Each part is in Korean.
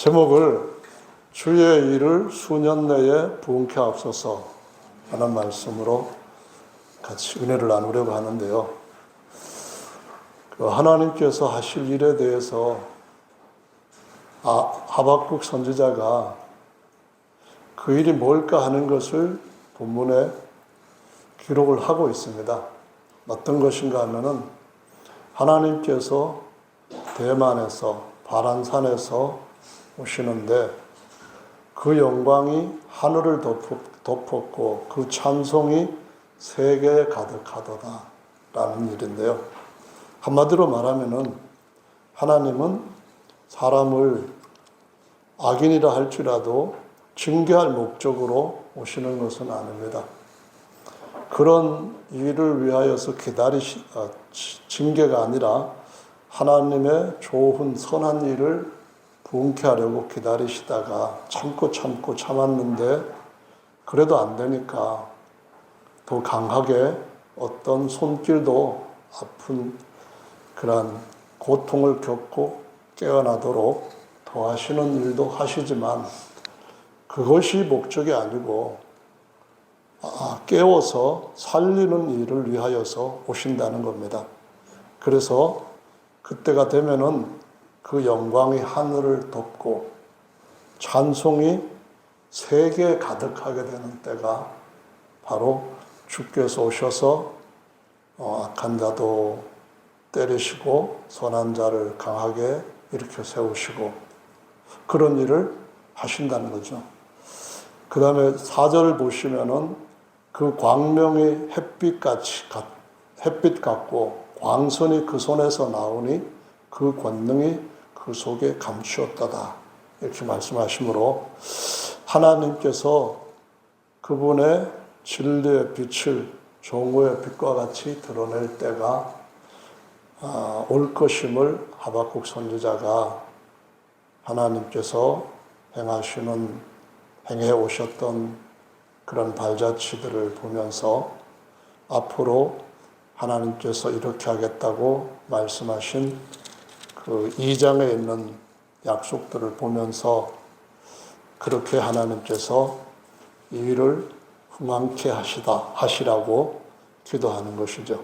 제목을 주의 일을 수년 내에 부응케 하옵소서 하는 말씀으로 같이 은혜를 나누려고 하는데요. 하나님께서 하실 일에 대해서 하박국 선지자가 그 일이 뭘까 하는 것을 본문에 기록을 하고 있습니다. 어떤 것인가 하면은 하나님께서 대만에서 바란산에서 오시는데 그 영광이 하늘을 덮었고 그 찬송이 세계에 가득하도다 라는 일인데요. 한마디로 말하면은 하나님은 사람을 악인이라 할지라도 징계할 목적으로 오시는 것은 아닙니다. 그런 일을 위하여서 징계가 아니라 하나님의 좋은 선한 일을 부응케 하려고 기다리시다가 참고 참았는데 그래도 안 되니까 더 강하게 어떤 손길도 아픈 그런 고통을 겪고 깨어나도록 도와주시는 일도 하시지만 그것이 목적이 아니고 깨워서 살리는 일을 위하여서 오신다는 겁니다. 그래서 그때가 되면은 그 영광이 하늘을 덮고 찬송이 세계에 가득하게 되는 때가 바로 주께서 오셔서 악한 자도 때리시고 선한 자를 강하게 일으켜 세우시고 그런 일을 하신다는 거죠. 그 다음에 4절을 보시면은 그 광명이 햇빛 같고 광선이 그 손에서 나오니 그 권능이 그 속에 감추었다다 이렇게 말씀하시므로 하나님께서 그분의 진리의 빛을 종우의 빛과 같이 드러낼 때가 올 것임을 하박국 선지자가 하나님께서 행해 오셨던 그런 발자취들을 보면서 앞으로 하나님께서 이렇게 하겠다고 말씀하신 그 2장에 있는 약속들을 보면서 그렇게 하나님께서 이 일을 흥왕케 하시라고 기도하는 것이죠.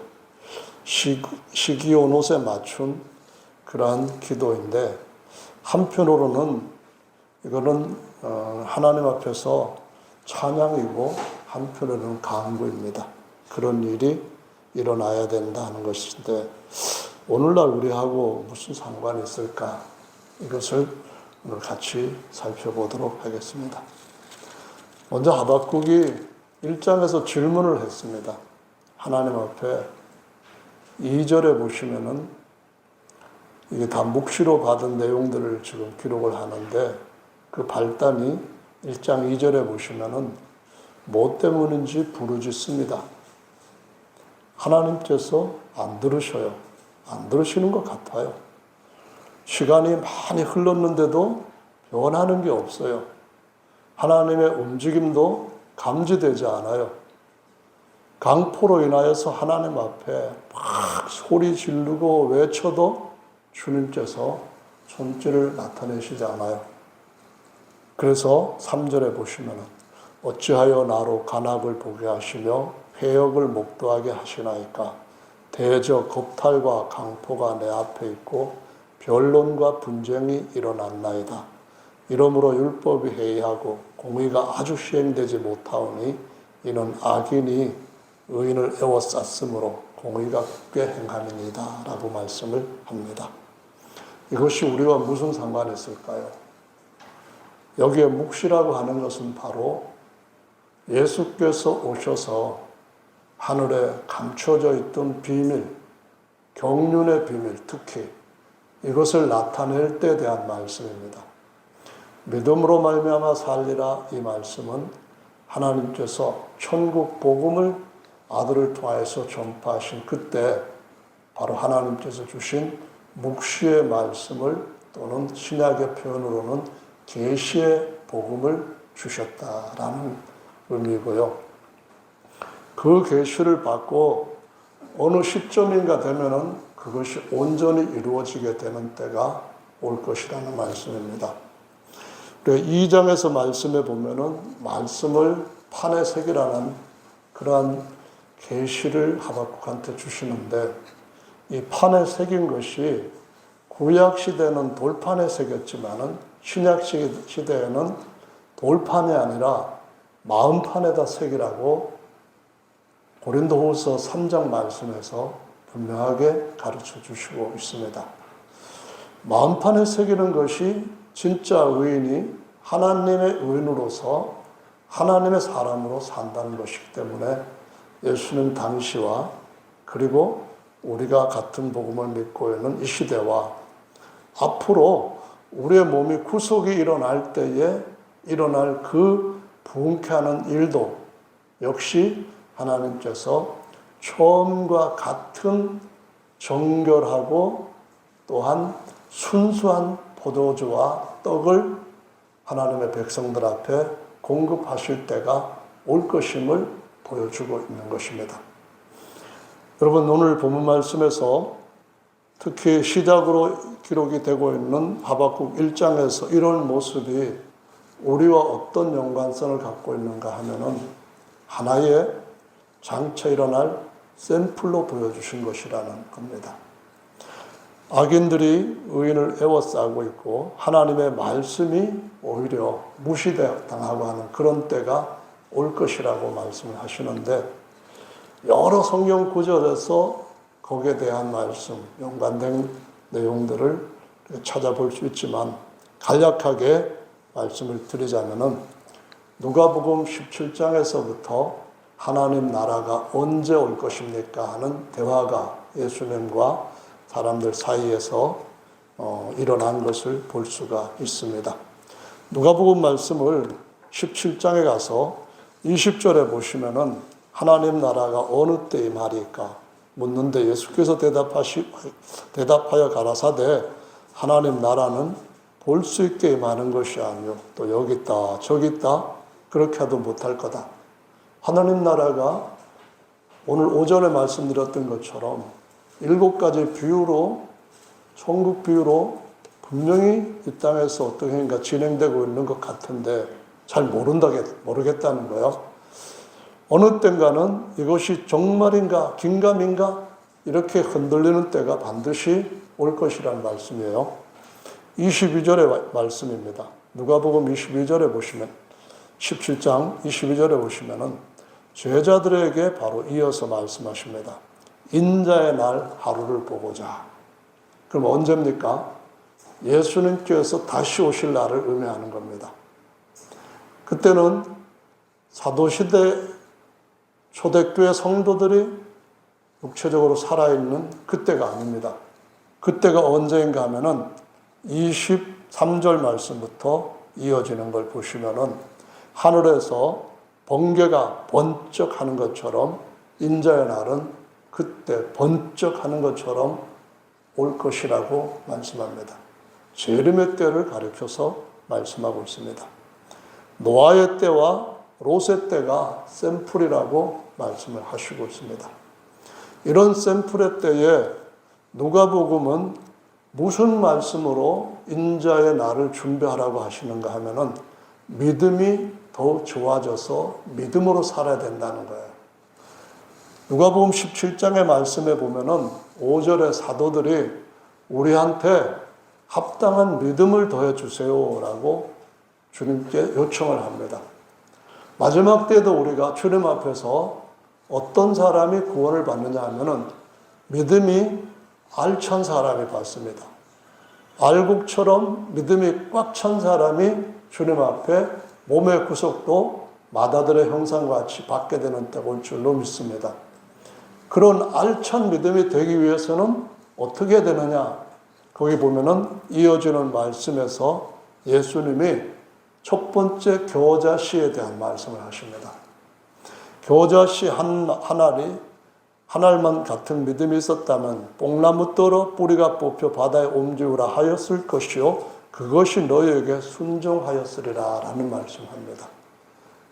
시기온옷에 맞춘 그러한 기도인데 한편으로는 이거는 하나님 앞에서 찬양이고 한편으로는 간구입니다. 그런 일이 일어나야 된다 하는 것인데 오늘날 우리하고 무슨 상관이 있을까? 이것을 오늘 같이 살펴보도록 하겠습니다. 먼저 하박국이 1장에서 질문을 했습니다. 하나님 앞에 2절에 보시면은 이게 다 묵시로 받은 내용들을 지금 기록을 하는데 그 발단이 1장 2절에 보시면은 뭐 때문인지 부르짖습니다. 하나님께서 안 들으셔요. 안 들으시는 것 같아요. 시간이 많이 흘렀는데도 변하는 게 없어요. 하나님의 움직임도 감지되지 않아요. 강포로 인하여서 하나님 앞에 막 소리 지르고 외쳐도 주님께서 손길을 나타내시지 않아요. 그래서 3절에 보시면 어찌하여 나로 간악을 보게 하시며 회역을 목도하게 하시나이까 대저 겁탈과 강포가 내 앞에 있고 변론과 분쟁이 일어났나이다. 이러므로 율법이 해이하고 공의가 아주 시행되지 못하오니 이는 악인이 의인을 에워쌌으므로 공의가 굳게 행함이니이다 라고 말씀을 합니다. 이것이 우리와 무슨 상관이 있을까요? 여기에 묵시라고 하는 것은 바로 예수께서 오셔서 하늘에 감춰져 있던 비밀, 경륜의 비밀, 특히 이것을 나타낼 때에 대한 말씀입니다. 믿음으로 말미암아 살리라 이 말씀은 하나님께서 천국 복음을 아들을 통하여서 전파하신 그때 바로 하나님께서 주신 묵시의 말씀을 또는 신약의 표현으로는 계시의 복음을 주셨다라는 의미고요. 그 계시를 받고 어느 시점인가 되면은 그것이 온전히 이루어지게 되는 때가 올 것이라는 말씀입니다. 우리 2장에서 말씀해 보면은 말씀을 판에 새기라는 그러한 계시를 하박국한테 주시는데, 이 판에 새긴 것이 구약 시대는 돌판에 새겼지만은 신약 시대에는 돌판이 아니라 마음판에다 새기라고 고린도후서 3장 말씀에서 분명하게 가르쳐 주시고 있습니다. 마음판에 새기는 것이 진짜 의인이 하나님의 의인으로서 하나님의 사람으로 산다는 것이기 때문에 예수님 당시와 그리고 우리가 같은 복음을 믿고 있는 이 시대와 앞으로 우리의 몸이 구속이 일어날 때에 일어날 그 부흥케 하는 일도 역시 하나님께서 처음과 같은 정결하고 또한 순수한 포도주와 떡을 하나님의 백성들 앞에 공급하실 때가 올 것임을 보여주고 있는 것입니다. 여러분, 오늘 본문 말씀에서 특히 시작으로 기록이 되고 있는 하박국 1장에서 이런 모습이 우리와 어떤 연관성을 갖고 있는가 하면은 하나의 장차 일어날 샘플로 보여주신 것이라는 겁니다. 악인들이 의인을 애워싸고 있고 하나님의 말씀이 오히려 무시당하고 하는 그런 때가 올 것이라고 말씀을 하시는데, 여러 성경 구절에서 거기에 대한 말씀, 연관된 내용들을 찾아볼 수 있지만 간략하게 말씀을 드리자면은 누가복음 17장에서부터 하나님 나라가 언제 올 것입니까 하는 대화가 예수님과 사람들 사이에서 일어난 것을 볼 수가 있습니다. 누가복음 말씀을 17장에 가서 20절에 보시면은 하나님 나라가 어느 때의 말일까 묻는데 예수께서 대답하여 가라사대 하나님 나라는 볼 수 있게 임하는 것이 아니요 또 여기 있다 저기 있다 그렇게 해도 못할 거다. 하나님 나라가 오늘 오전에 말씀드렸던 것처럼 7가지 비유로, 천국 비유로 분명히 이 땅에서 어떻게 진행되고 있는 것 같은데 잘 모르겠다는 거예요. 어느 때인가는 이것이 정말인가 긴가민가 이렇게 흔들리는 때가 반드시 올 것이라는 말씀이에요. 22절의 말씀입니다. 누가복음 22절에 보시면 17장 22절에 보시면은 제자들에게 바로 이어서 말씀하십니다. 인자의 날 하루를 보고자. 그럼 언제입니까? 예수님께서 다시 오실 날을 의미하는 겁니다. 그때는 사도시대 초대교회 성도들이 육체적으로 살아있는 그때가 아닙니다. 그때가 언제인가 하면은 23절 말씀부터 이어지는 걸 보시면은 하늘에서 번개가 번쩍하는 것처럼 인자의 날은 그때 번쩍하는 것처럼 올 것이라고 말씀합니다. 재림의 때를 가리켜서 말씀하고 있습니다. 노아의 때와 롯의 때가 샘플이라고 말씀을 하시고 있습니다. 이런 샘플의 때에 누가복음은 무슨 말씀으로 인자의 날을 준비하라고 하시는가 하면은 믿음이 더욱 좋아져서 믿음으로 살아야 된다는 거예요. 누가복음 17장의 말씀에 보면은 5절의 사도들이 우리한테 합당한 믿음을 더해 주세요라고 주님께 요청을 합니다. 마지막 때도 우리가 주님 앞에서 어떤 사람이 구원을 받느냐 하면은 믿음이 알찬 사람이 받습니다. 알곡처럼 믿음이 꽉 찬 사람이 주님 앞에 몸의 구속도 마다들의 형상과 같이 받게 되는 때가 올 줄로 믿습니다. 그런 알찬 믿음이 되기 위해서는 어떻게 되느냐? 거기 보면은 이어지는 말씀에서 예수님이 첫 번째 겨자씨에 대한 말씀을 하십니다. 겨자씨 한 알만 같은 믿음이 있었다면 뽕나무 떨어 뿌리가 뽑혀 바다에 옮기우라 하였을 것이요 그것이 너희에게 순종하였으리라 라는 말씀합니다.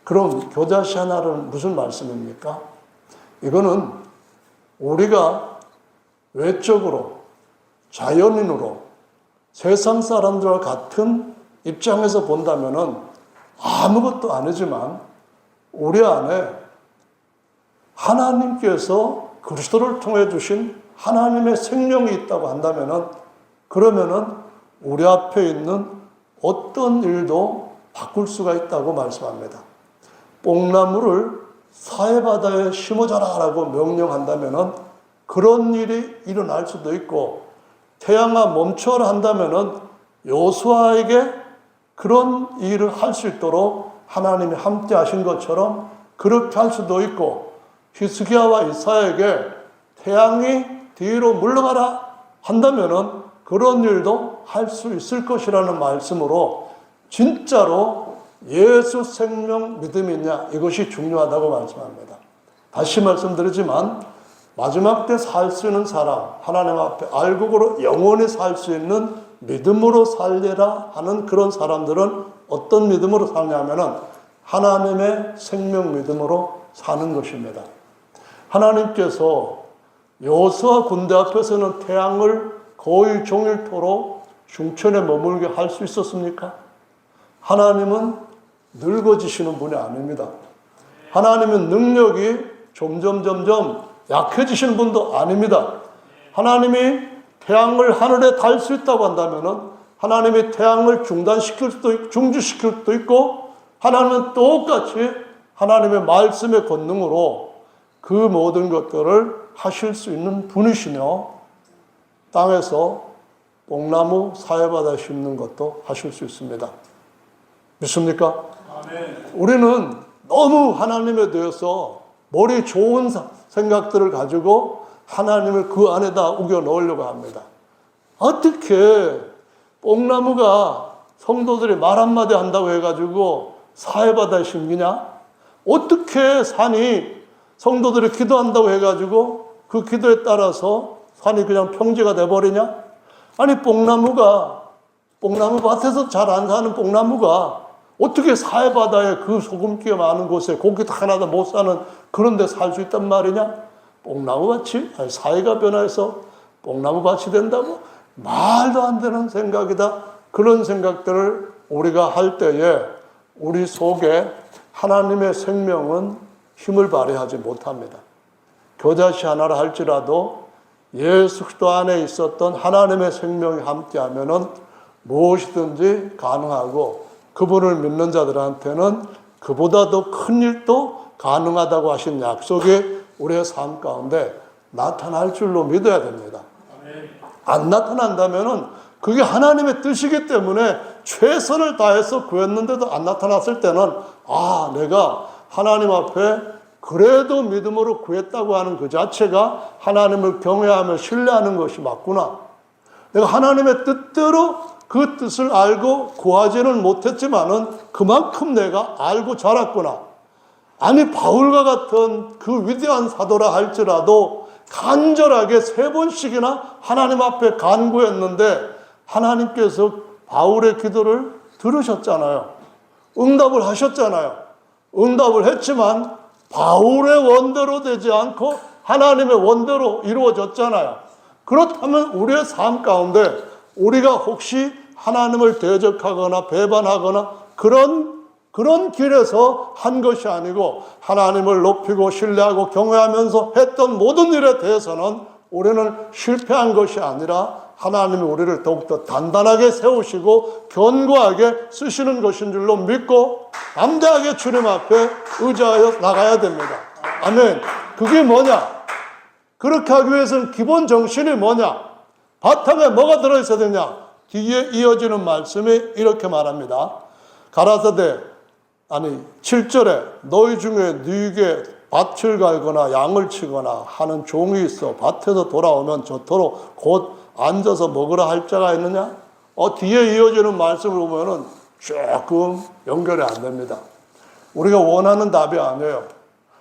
그럼 겨자씨 하나는 무슨 말씀입니까? 이거는 우리가 외적으로 자연인으로 세상 사람들과 같은 입장에서 본다면은 아무것도 아니지만 우리 안에 하나님께서 그리스도를 통해 주신 하나님의 생명이 있다고 한다면은, 그러면은 우리 앞에 있는 어떤 일도 바꿀 수가 있다고 말씀합니다. 뽕나무를 사해바다에 심어져라 라고 명령한다면은 그런 일이 일어날 수도 있고, 태양아 멈춰라 한다면은 여호수아에게 그런 일을 할 수 있도록 하나님이 함께 하신 것처럼 그렇게 할 수도 있고, 히스기야와 이사야에게 태양이 뒤로 물러가라 한다면은 그런 일도 할 수 있을 것이라는 말씀으로, 진짜로 예수 생명 믿음이냐, 이것이 중요하다고 말씀합니다. 다시 말씀드리지만 마지막 때 살 수 있는 사람, 하나님 앞에 알곡으로 영원히 살 수 있는 믿음으로 살리라 하는 그런 사람들은 어떤 믿음으로 사냐면은 하나님의 생명 믿음으로 사는 것입니다. 하나님께서 여호수아 군대 앞에서는 태양을 거의 종일토록 중천에 머물게 할 수 있었습니까? 하나님은 늙어지시는 분이 아닙니다. 하나님은 능력이 점점 약해지시는 분도 아닙니다. 하나님이 태양을 하늘에 달 수 있다고 한다면은 하나님이 태양을 중단시킬 수도 있고 중지시킬 수도 있고, 하나님은 똑같이 하나님의 말씀의 권능으로 그 모든 것들을 하실 수 있는 분이시며, 땅에서 뽕나무 사해바다 심는 것도 하실 수 있습니다. 믿습니까? 아멘. 우리는 너무 하나님에 대해서 머리 좋은 생각들을 가지고 하나님을 그 안에다 우겨 넣으려고 합니다. 어떻게 뽕나무가 성도들이 말 한마디 한다고 해가지고 사해바다에 심기냐? 어떻게 산이 성도들이 기도한다고 해가지고 그 기도에 따라서 산이 그냥 평지가 돼버리냐? 아니, 뽕나무 밭에서 잘 안 사는 뽕나무가 어떻게 사해바다에 그 소금기가 많은 곳에 고기도 하나도 못 사는 그런 데 살 수 있단 말이냐? 뽕나무밭이, 아니, 사회가 변화해서 뽕나무밭이 된다고? 말도 안 되는 생각이다. 그런 생각들을 우리가 할 때에 우리 속에 하나님의 생명은 힘을 발휘하지 못합니다. 겨자씨 하나를 할지라도 예수 그리스도 안에 있었던 하나님의 생명이 함께하면은 무엇이든지 가능하고, 그분을 믿는 자들한테는 그보다 더 큰 일도 가능하다고 하신 약속이 우리의 삶 가운데 나타날 줄로 믿어야 됩니다. 안 나타난다면은 그게 하나님의 뜻이기 때문에 최선을 다해서 구했는데도 안 나타났을 때는, 아, 내가 하나님 앞에 그래도 믿음으로 구했다고 하는 그 자체가 하나님을 경외하며 신뢰하는 것이 맞구나. 내가 하나님의 뜻대로 그 뜻을 알고 구하지는 못했지만은 그만큼 내가 알고 자랐구나. 아니, 바울과 같은 그 위대한 사도라 할지라도 간절하게 3번씩이나 하나님 앞에 간구했는데 하나님께서 바울의 기도를 들으셨잖아요. 응답을 하셨잖아요. 응답을 했지만 바울의 원대로 되지 않고 하나님의 원대로 이루어졌잖아요. 그렇다면 우리의 삶 가운데 우리가 혹시 하나님을 대적하거나 배반하거나 그런 길에서 한 것이 아니고 하나님을 높이고 신뢰하고 경외하면서 했던 모든 일에 대해서는 우리는 실패한 것이 아니라 하나님이 우리를 더욱더 단단하게 세우시고 견고하게 쓰시는 것인 줄로 믿고 담대하게 주님 앞에 의지하여 나가야 됩니다. 아멘. 그게 뭐냐? 그렇게 하기 위해서는 기본 정신이 뭐냐? 바탕에 뭐가 들어있어야 되냐? 뒤에 이어지는 말씀이 이렇게 말합니다. 가라사대 7절에 너희 중에 네게 밭을 갈거나 양을 치거나 하는 종이 있어 밭에서 돌아오면 저토록 곧 앉아서 먹으라 할 자가 있느냐? 뒤에 이어지는 말씀을 보면은 조금 연결이 안 됩니다. 우리가 원하는 답이 아니에요.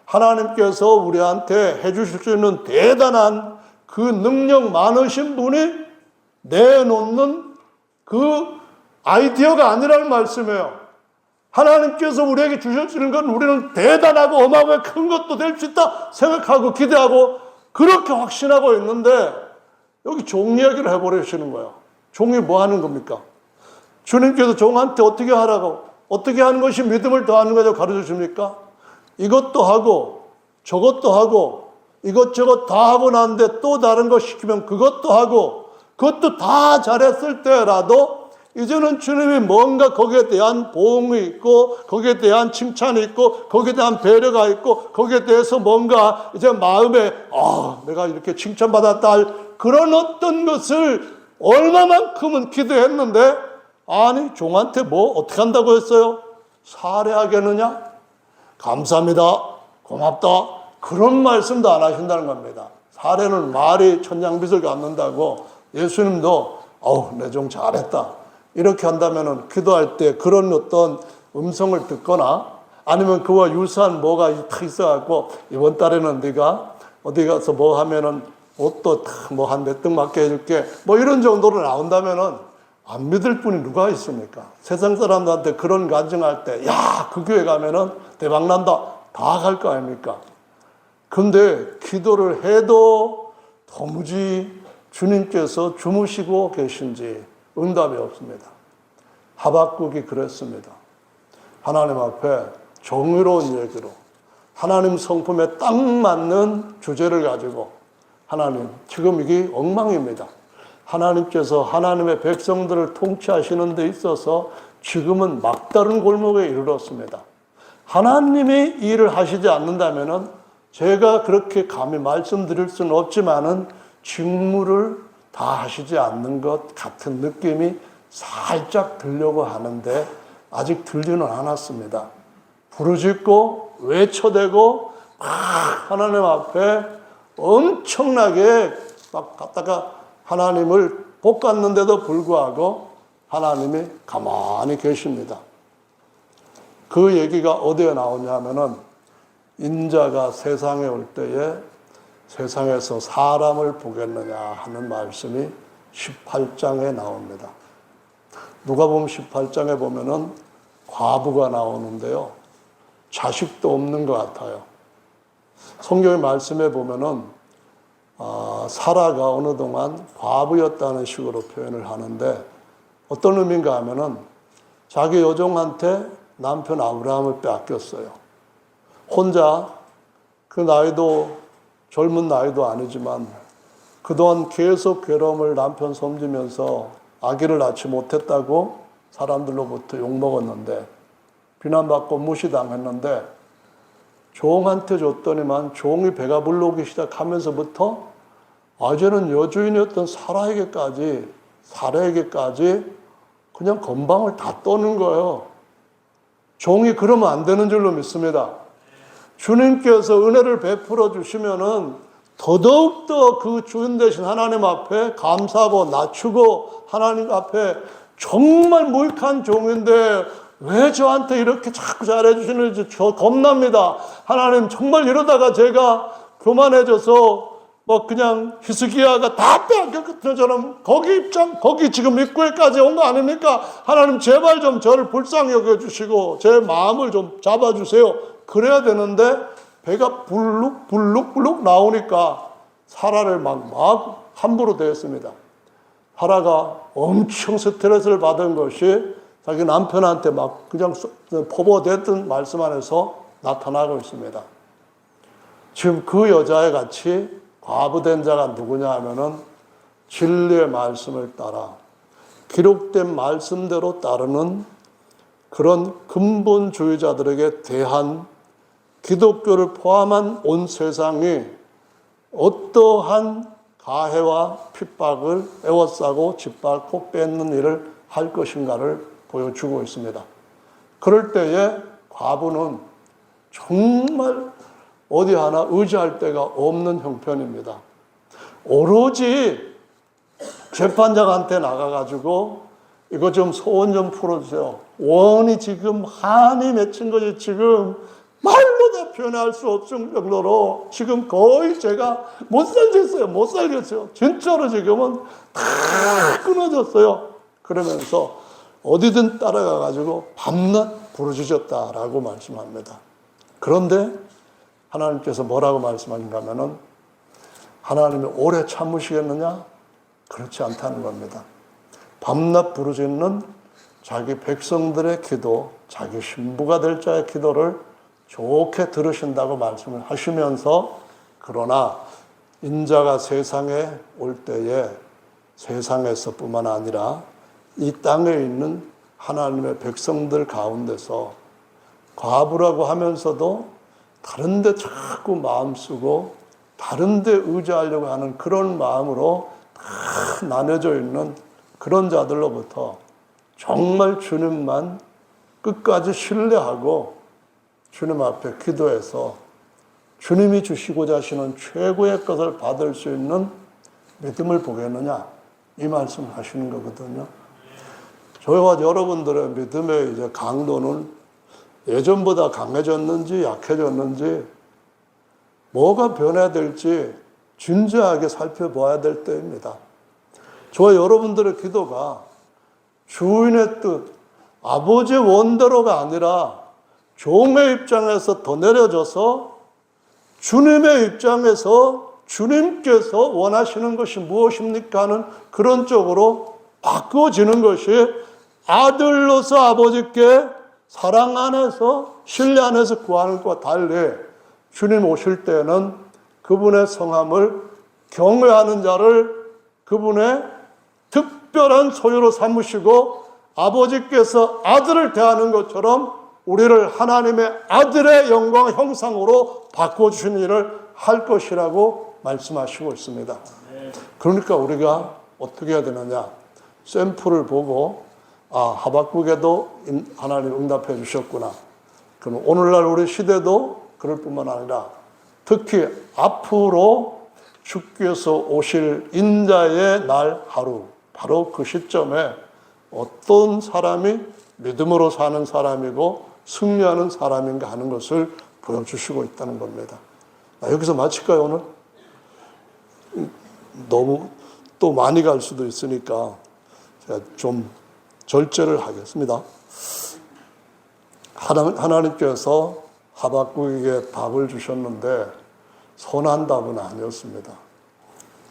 하나님께서 우리한테 해주실 수 있는 대단한 그 능력 많으신 분이 내놓는 그 아이디어가 아니라는 말씀이에요. 하나님께서 우리에게 주셔지는 건 우리는 대단하고 어마어마하게 큰 것도 될 수 있다 생각하고 기대하고 그렇게 확신하고 있는데 여기 종 이야기를 해버리시는 거예요. 종이 뭐 하는 겁니까? 주님께서 종한테 어떻게 하라고, 어떻게 하는 것이 믿음을 더하는 거냐고 가르쳐 줍니까? 이것도 하고 저것도 하고 이것저것 다 하고 나는데 또 다른 거 시키면 그것도 하고, 그것도 다 잘했을 때라도 이제는 주님이 뭔가 거기에 대한 보응이 있고, 거기에 대한 칭찬이 있고, 거기에 대한 배려가 있고, 거기에 대해서 뭔가 이제 마음에 내가 이렇게 칭찬받았다 할 그런 어떤 것을 얼마만큼은 기도했는데, 아니 종한테 뭐 어떻게 한다고 했어요? 살해하겠느냐? 감사합니다, 고맙다, 그런 말씀도 안 하신다는 겁니다. 살해는 말이 천냥빚을 갚는다고. 예수님도 내 종 잘했다 이렇게 한다면은 기도할 때 그런 어떤 음성을 듣거나, 아니면 그와 유사한 뭐가 탁 있어갖고 이번 달에는 네가 어디 가서 뭐 하면은 옷도 뭐 한 몇 등 맞게 해줄게 뭐 이런 정도로 나온다면은 안 믿을 분이 누가 있습니까? 세상 사람들한테 그런 간증할 때 야, 그 교회 가면은 대박 난다 다 갈 거 아닙니까? 근데 기도를 해도 도무지 주님께서 주무시고 계신지 응답이 없습니다. 하박국이 그랬습니다. 하나님 앞에 정의로운 얘기로 하나님 성품에 딱 맞는 주제를 가지고, 하나님 지금 이게 엉망입니다. 하나님께서 하나님의 백성들을 통치하시는 데 있어서 지금은 막다른 골목에 이르렀습니다. 하나님이 일을 하시지 않는다면은 제가 그렇게 감히 말씀드릴 수는 없지만은 직무를 다 하시지 않는 것 같은 느낌이 살짝 들려고 하는데 아직 들지는 않았습니다. 부르짖고 외쳐대고 막 하나님 앞에 엄청나게 막 갔다가 하나님을 볶았는데도 불구하고 하나님이 가만히 계십니다. 그 얘기가 어디에 나오냐면은 인자가 세상에 올 때에 세상에서 사람을 보겠느냐 하는 말씀이 18장에 나옵니다. 누가복음 18장에 보면은 과부가 나오는데요. 자식도 없는 것 같아요. 성경의 말씀에 보면은 사라가 어느 동안 과부였다는 식으로 표현을 하는데, 어떤 의미인가 하면은 자기 여종한테 남편 아브라함을 빼앗겼어요. 혼자 그 나이도 젊은 나이도 아니지만 그동안 계속 괴로움을 남편 섬기면서 아기를 낳지 못했다고 사람들로부터 욕먹었는데, 비난받고 무시당했는데, 종한테 줬더니만 종이 배가 불러오기 시작하면서부터 이제는 여주인이었던 사라에게까지 그냥 건방을 다 떠는 거예요. 종이 그러면 안 되는 줄로 믿습니다. 주님께서 은혜를 베풀어 주시면은 더더욱더 그 주인 되신 하나님 앞에 감사하고 낮추고, 하나님 앞에 정말 무익한 종인데 왜 저한테 이렇게 자꾸 잘해주시는지 저 겁납니다. 하나님 정말 이러다가 제가 교만해져서 뭐 그냥 히스기야가 다 빼앗겼던 것처럼 거기 지금 입구에까지 온 거 아닙니까? 하나님 제발 좀 저를 불쌍히 여겨주시고 제 마음을 좀 잡아주세요. 그래야 되는데 배가 불룩 나오니까 사라를 막 함부로 대했습니다. 사라가 엄청 스트레스를 받은 것이 자기 남편한테 막 그냥 포보됐던 말씀 안에서 나타나고 있습니다. 지금 그 여자애 같이 과부된 자가 누구냐 하면은 진리의 말씀을 따라 기록된 말씀대로 따르는 그런 근본주의자들에게 대한 기독교를 포함한 온 세상이 어떠한 가해와 핍박을 애워싸고 짓밟고 뺏는 일을 할 것인가를 보여주고 있습니다. 그럴 때에 과부는 정말 어디 하나 의지할 데가 없는 형편입니다. 오로지 재판장한테 나가가지고 이거 좀 소원 좀 풀어주세요. 원이 지금 한이 맺힌 것이 지금 말로 다 표현할 수 없을 정도로 지금 거의 제가 못 살겠어요. 진짜로 지금은 다 끊어졌어요. 그러면서 어디든 따라가가지고 밤낮 부르짖었다라고 말씀합니다. 그런데 하나님께서 뭐라고 말씀하신가 하면은 하나님이 오래 참으시겠느냐? 그렇지 않다는 겁니다. 밤낮 부르짖는 자기 백성들의 기도, 자기 신부가 될 자의 기도를 좋게 들으신다고 말씀을 하시면서, 그러나 인자가 세상에 올 때에 세상에서뿐만 아니라 이 땅에 있는 하나님의 백성들 가운데서 과부라고 하면서도 다른 데 자꾸 마음 쓰고 다른 데 의지하려고 하는 그런 마음으로 다 나눠져 있는 그런 자들로부터 정말 주님만 끝까지 신뢰하고 주님 앞에 기도해서 주님이 주시고자 하시는 최고의 것을 받을 수 있는 믿음을 보겠느냐, 이 말씀을 하시는 거거든요. 저희와 여러분들의 믿음의 이제 강도는 예전보다 강해졌는지 약해졌는지, 뭐가 변해야 될지 진지하게 살펴봐야 될 때입니다. 저와 여러분들의 기도가 주인의 뜻, 아버지의 원대로가 아니라 종의 입장에서 더 내려져서 주님의 입장에서 주님께서 원하시는 것이 무엇입니까 하는 그런 쪽으로 바꿔지는 것이, 아들로서 아버지께 사랑 안에서 신뢰 안에서 구하는 것과 달리 주님 오실 때는 그분의 성함을 경외하는 자를 그분의 특별한 소유로 삼으시고 아버지께서 아들을 대하는 것처럼 우리를 하나님의 아들의 영광 형상으로 바꿔주시는 일을 할 것이라고 말씀하시고 있습니다. 그러니까 우리가 어떻게 해야 되느냐, 샘플을 보고 하박국에도 하나님 응답해 주셨구나. 그럼 오늘날 우리 시대도 그럴 뿐만 아니라 특히 앞으로 주께서 오실 인자의 날 하루, 바로 그 시점에 어떤 사람이 믿음으로 사는 사람이고 승리하는 사람인가 하는 것을 보여주시고 있다는 겁니다. 여기서 마칠까요, 오늘? 너무 또 많이 갈 수도 있으니까 제가 좀 절제를 하겠습니다. 하나님께서 하박국에게 답을 주셨는데 선한 답은 아니었습니다.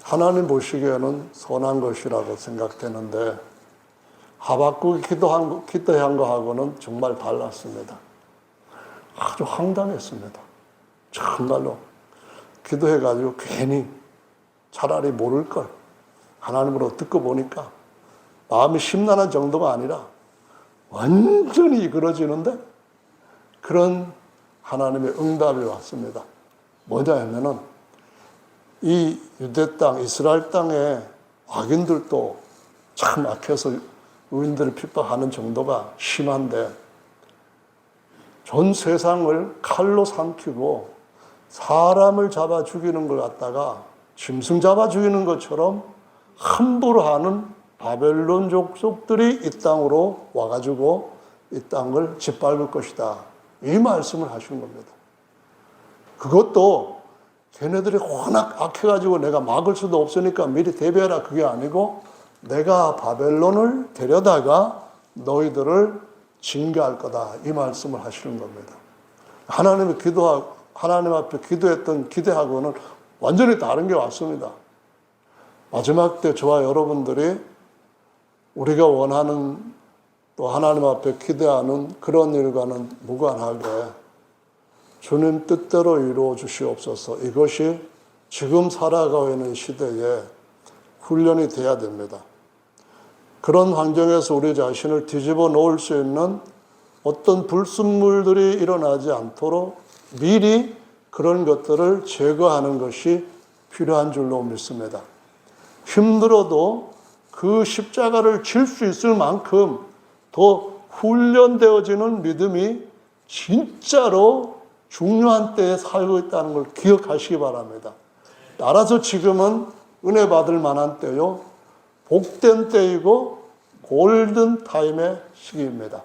하나님 보시기에는 선한 것이라고 생각되는데 하박국이 기도한 거하고는 정말 달랐습니다. 아주 황당했습니다. 정말로 기도해가지고 괜히 차라리 모를 걸 하나님으로 듣고 보니까 마음이 심란한 정도가 아니라 완전히 이그러지는데 그런 하나님의 응답이 왔습니다. 뭐냐면은 이 유대 땅, 이스라엘 땅에 악인들도 참 악해서 의인들을 핍박하는 정도가 심한데 전 세상을 칼로 삼키고 사람을 잡아 죽이는 걸 갖다가 짐승 잡아 죽이는 것처럼 함부로 하는 바벨론 족속들이 이 땅으로 와가지고 이 땅을 짓밟을 것이다. 이 말씀을 하시는 겁니다. 그것도 걔네들이 워낙 악해가지고 내가 막을 수도 없으니까 미리 대비해라, 그게 아니고 내가 바벨론을 데려다가 너희들을 징계할 거다, 이 말씀을 하시는 겁니다. 하나님 앞에 기도했던 기대하고는 완전히 다른 게 왔습니다. 마지막 때 저와 여러분들이 우리가 원하는 또 하나님 앞에 기대하는 그런 일과는 무관하게 주님 뜻대로 이루어 주시옵소서, 이것이 지금 살아가고 있는 시대에 훈련이 돼야 됩니다. 그런 환경에서 우리 자신을 뒤집어 놓을 수 있는 어떤 불순물들이 일어나지 않도록 미리 그런 것들을 제거하는 것이 필요한 줄로 믿습니다. 힘들어도 그 십자가를 질 수 있을 만큼 더 훈련되어지는 믿음이 진짜로 중요한 때에 살고 있다는 걸 기억하시기 바랍니다. 따라서 지금은 은혜 받을 만한 때요, 복된 때이고 골든 타임의 시기입니다.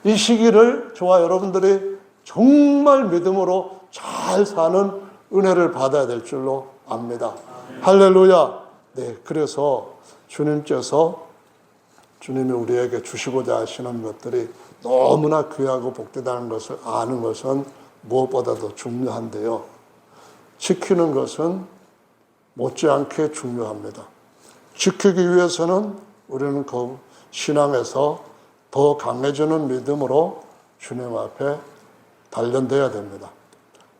이 시기를 저와 여러분들이 정말 믿음으로 잘 사는 은혜를 받아야 될 줄로 압니다. 할렐루야. 네, 그래서 주님이 우리에게 주시고자 하시는 것들이 너무나 귀하고 복되다는 것을 아는 것은 무엇보다도 중요한데요, 지키는 것은 못지않게 중요합니다. 지키기 위해서는 우리는 그 신앙에서 더 강해지는 믿음으로 주님 앞에 단련되어야 됩니다.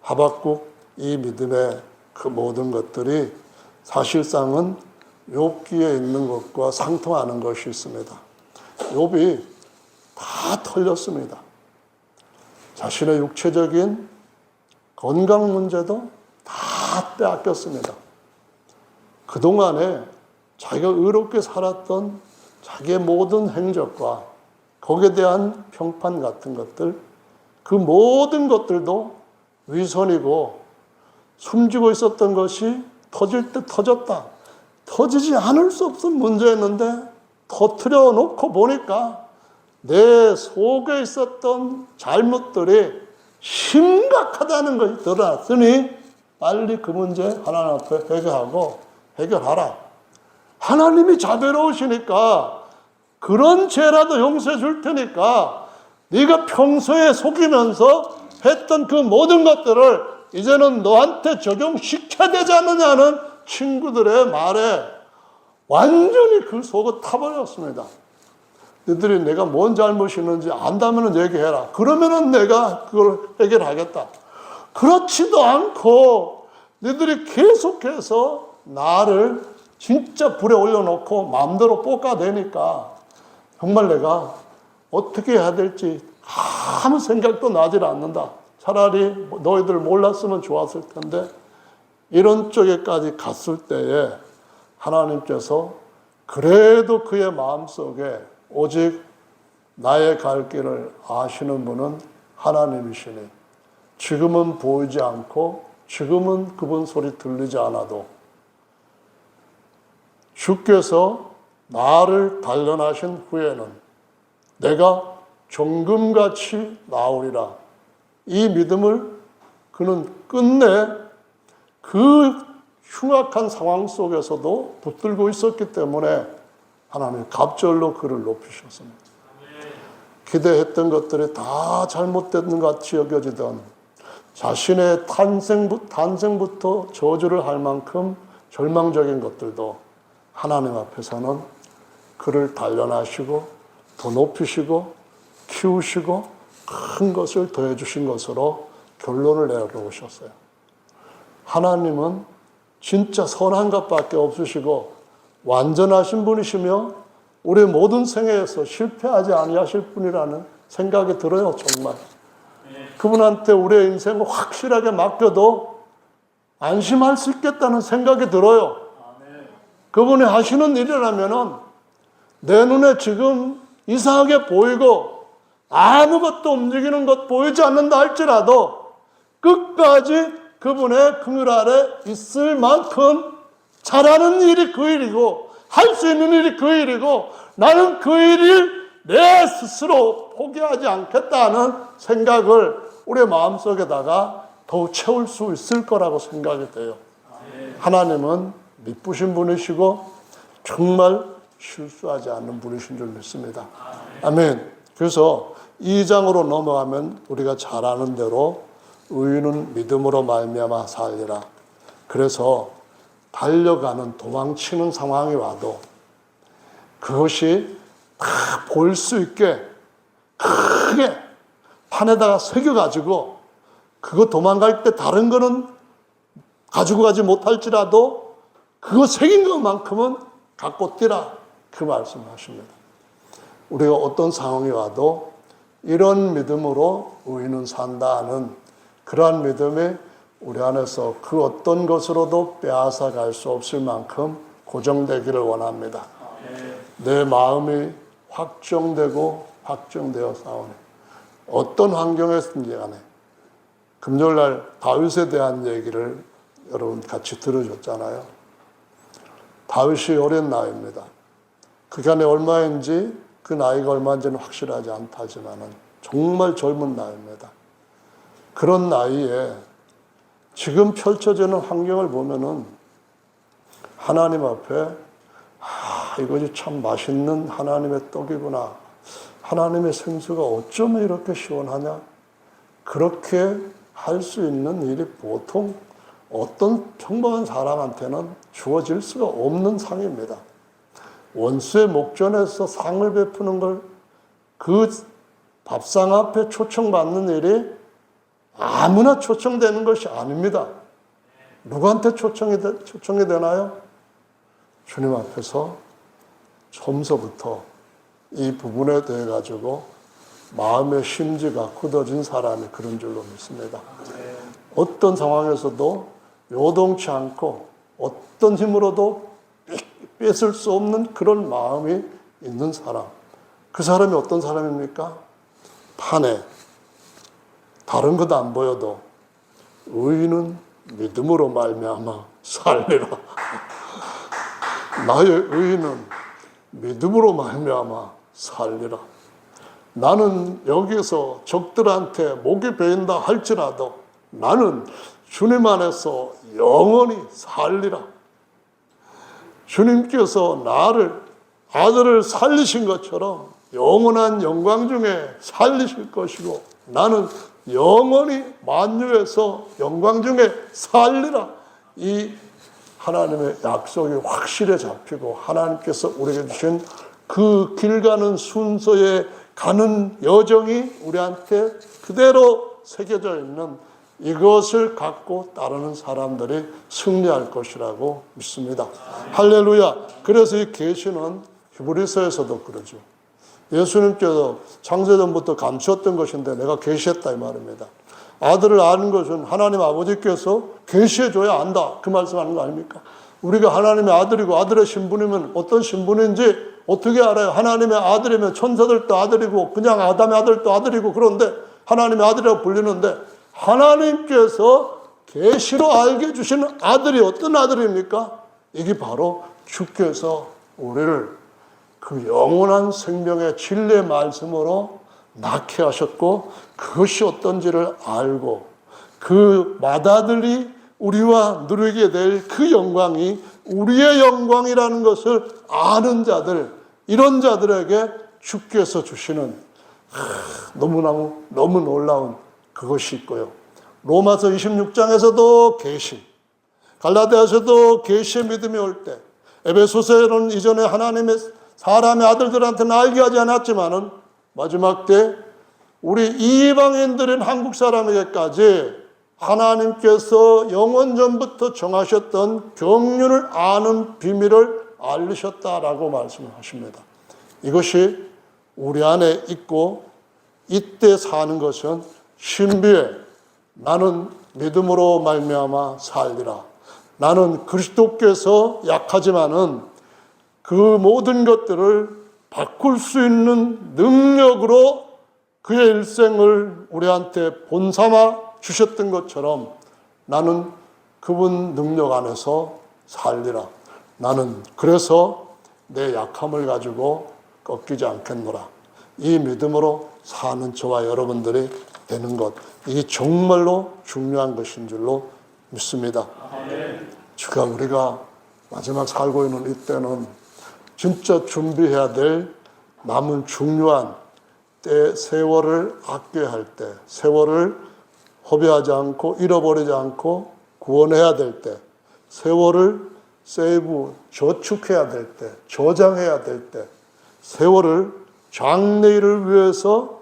하박국 이 믿음의 그 모든 것들이 사실상은 욥기에 있는 것과 상통하는 것이 있습니다. 욥이 다 털렸습니다. 자신의 육체적인 건강 문제도 다 빼앗겼습니다. 그동안에 자기가 의롭게 살았던 자기의 모든 행적과 거기에 대한 평판 같은 것들, 그 모든 것들도 위선이고 숨지고 있었던 것이 터질 때 터졌다. 터지지 않을 수 없는 문제였는데 터뜨려 놓고 보니까 내 속에 있었던 잘못들이 심각하다는 것이 드러났으니 빨리 그 문제 하나님 앞에 해결하라. 하나님이 자비로우시니까 그런 죄라도 용서해 줄 테니까 네가 평소에 속이면서 했던 그 모든 것들을 이제는 너한테 적용시켜야 되지 않느냐는 친구들의 말에 완전히 그 속을 타버렸습니다. 너희들이 내가 뭔 잘못이 있는지 안다면 얘기해라. 그러면은 내가 그걸 해결하겠다. 그렇지도 않고 너희들이 계속해서 나를 진짜 불에 올려놓고 마음대로 볶아대니까 정말 내가 어떻게 해야 될지 아무 생각도 나질 않는다. 차라리 너희들 몰랐으면 좋았을 텐데 이런 쪽에까지 갔을 때에 하나님께서 그래도 그의 마음속에 오직 나의 갈 길을 아시는 분은 하나님이시니 지금은 보이지 않고 지금은 그분 소리 들리지 않아도 주께서 나를 단련하신 후에는 내가 정금같이 나오리라. 이 믿음을 그는 끝내 그 흉악한 상황 속에서도 붙들고 있었기 때문에 하나님 갑절로 그를 높이셨습니다. 기대했던 것들이 다 잘못된 것 같이 여겨지던 자신의 탄생부터 저주를 할 만큼 절망적인 것들도 하나님 앞에서는 그를 단련하시고 더 높이시고 키우시고 큰 것을 더해 주신 것으로 결론을 내려오셨어요. 하나님은 진짜 선한 것밖에 없으시고 완전하신 분이시며 우리 모든 생애에서 실패하지 아니하실 분이라는 생각이 들어요. 정말 그분한테 우리의 인생을 확실하게 맡겨도 안심할 수 있겠다는 생각이 들어요. 그분이 하시는 일이라면은 내 눈에 지금 이상하게 보이고 아무것도 움직이는 것 보이지 않는다 할지라도 끝까지 그분의 긍휼 아래 있을 만큼 잘하는 일이 그 일이고 할 수 있는 일이 그 일이고 나는 그 일을 내 스스로 포기하지 않겠다는 생각을 우리 마음속에다가 더욱 채울 수 있을 거라고 생각이 돼요. 하나님은 미쁘신 분이시고 정말 실수하지 않는 분이신 줄 믿습니다. 아멘. 그래서 2장으로 넘어가면 우리가 잘 아는 대로 의인은 믿음으로 말미암아 살리라. 그래서 달려가는 도망치는 상황이 와도 그것이 다 볼 수 있게 크게 판에다가 새겨가지고 그거 도망갈 때 다른 거는 가지고 가지 못할지라도 그거 새긴 것만큼은 갖고 뛰라. 그 말씀을 하십니다. 우리가 어떤 상황이 와도 이런 믿음으로 의인은 산다는 그러한 믿음이 우리 안에서 그 어떤 것으로도 빼앗아 갈 수 없을 만큼 고정되기를 원합니다. 내 마음이 확정되어 싸우네. 어떤 환경에서든지 간에 금요일날 다윗에 대한 얘기를 여러분 같이 들어줬잖아요. 다윗이 어린 나이입니다. 그게 얼마인지 그 나이가 얼마인지는 확실하지 않다지만은 정말 젊은 나이입니다. 그런 나이에 지금 펼쳐지는 환경을 보면은 하나님 앞에 이것이 참 맛있는 하나님의 떡이구나. 하나님의 생수가 어쩌면 이렇게 시원하냐. 그렇게 할 수 있는 일이 보통 어떤 평범한 사람한테는 주어질 수가 없는 상입니다. 원수의 목전에서 상을 베푸는 걸 그 밥상 앞에 초청받는 일이 아무나 초청되는 것이 아닙니다. 누구한테 초청이 되나요? 주님 앞에서 처음서부터 이 부분에 대해 가지고 마음의 심지가 굳어진 사람이 그런 줄로 믿습니다. 어떤 상황에서도 요동치 않고 어떤 힘으로도 뺏을 수 없는 그런 마음이 있는 사람. 그 사람이 어떤 사람입니까? 판에 다른 것 안 보여도 의인은 믿음으로 말미암아 살리라. 나의 의인은 믿음으로 말미암아 살리라. 나는 여기서 적들한테 목이 베인다 할지라도 나는 주님 안에서 영원히 살리라. 주님께서 나를 아들을 살리신 것처럼 영원한 영광 중에 살리실 것이고 나는 영원히 만유에서 영광 중에 살리라. 이 하나님의 약속이 확실히 잡히고 하나님께서 우리에게 주신 그 길 가는 순서에 가는 여정이 우리한테 그대로 새겨져 있는 이것을 갖고 따르는 사람들이 승리할 것이라고 믿습니다. 할렐루야. 그래서 이 계시는 히브리서에서도 그러죠. 예수님께서 창세전부터 감추었던 것인데 내가 계시했다 이 말입니다. 아들을 아는 것은 하나님 아버지께서 계시해줘야 안다. 그 말씀하는 거 아닙니까? 우리가 하나님의 아들이고 아들의 신분이면 어떤 신분인지 어떻게 알아요? 하나님의 아들이면 천사들도 아들이고 그냥 아담의 아들도 아들이고 그런데 하나님의 아들이라고 불리는데 하나님께서 계시로 알게 주시는 아들이 어떤 아들입니까? 이게 바로 주께서 우리를 그 영원한 생명의 진리의 말씀으로 낳게 하셨고 그것이 어떤지를 알고 그 맏아들이 우리와 누리게 될 그 영광이 우리의 영광이라는 것을 아는 자들, 이런 자들에게 주께서 주시는 너무 놀라운 그것이 있고요. 로마서 26장에서도 계시, 갈라디아서도 계시의 믿음이 올 때, 에베소서에는 이전에 하나님의 사람의 아들들한테는 알게 하지 않았지만은 마지막 때 우리 이방인들인 한국 사람에게까지 하나님께서 영원 전부터 정하셨던 경륜을 아는 비밀을 알리셨다라고 말씀하십니다. 이것이 우리 안에 있고 이때 사는 것은 신비에 나는 믿음으로 말미암아 살리라. 나는 그리스도께서 약하지만은 그 모든 것들을 바꿀 수 있는 능력으로 그의 일생을 우리한테 본삼아 주셨던 것처럼 나는 그분 능력 안에서 살리라. 나는 그래서 내 약함을 가지고 꺾이지 않겠노라. 이 믿음으로 사는 저와 여러분들이 되는 것, 이게 정말로 중요한 것인 줄로 믿습니다. 주가 우리가 마지막 살고 있는 이때는 진짜 준비해야 될 남은 중요한 때, 세월을 아껴야 할 때, 세월을 허비하지 않고 잃어버리지 않고 구원해야 될 때, 세월을 세이브, 저축해야 될 때, 저장해야 될 때, 세월을 장래일을 위해서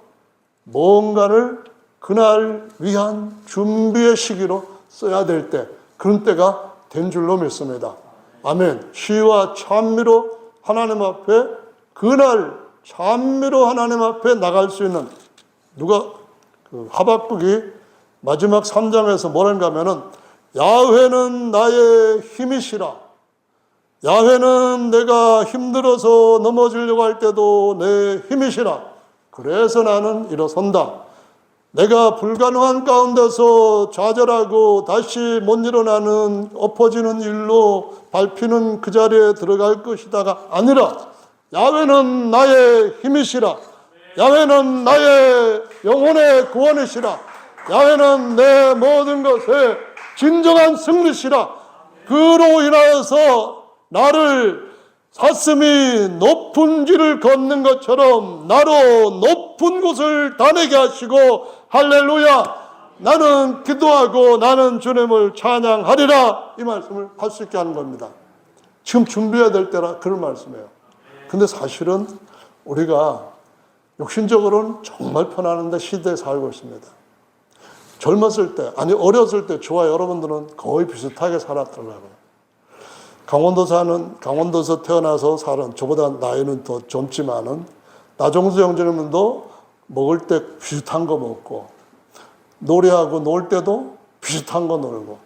뭔가를 그날 위한 준비의 시기로 써야 될 때, 그런 때가 된 줄로 믿습니다. 아멘. 시와 찬미로 하나님 앞에 그날 찬미로 하나님 앞에 나갈 수 있는 누가 하박국이 마지막 3장에서 뭐라는가 하면은 야훼는 나의 힘이시라. 야훼는 내가 힘들어서 넘어지려고 할 때도 내 힘이시라. 그래서 나는 일어선다. 내가 불가능한 가운데서 좌절하고 다시 못 일어나는 엎어지는 일로 밟히는 그 자리에 들어갈 것이다가 아니라 야훼는 나의 힘이시라. 야훼는 나의 영혼의 구원이시라. 야훼는 내 모든 것의 진정한 승리시라. 그로 인하여서 나를 사슴이 높은 길을 걷는 것처럼 나로 높은 곳을 다니게 하시고 할렐루야. 나는 기도하고 나는 주님을 찬양하리라. 이 말씀을 할 수 있게 하는 겁니다. 지금 준비해야 될 때라 그런 말씀이에요. 근데 사실은 우리가 육신적으로는 정말 편안한데 시대에 살고 있습니다. 젊었을 때, 아니 어렸을 때 저와 여러분들은 거의 비슷하게 살았더라고요. 강원도에서 태어나서 살은, 저보다 나이는 더 젊지만은 나종수 형제님도 먹을 때 비슷한 거 먹고, 놀이하고 놀 때도 비슷한 거 놀고,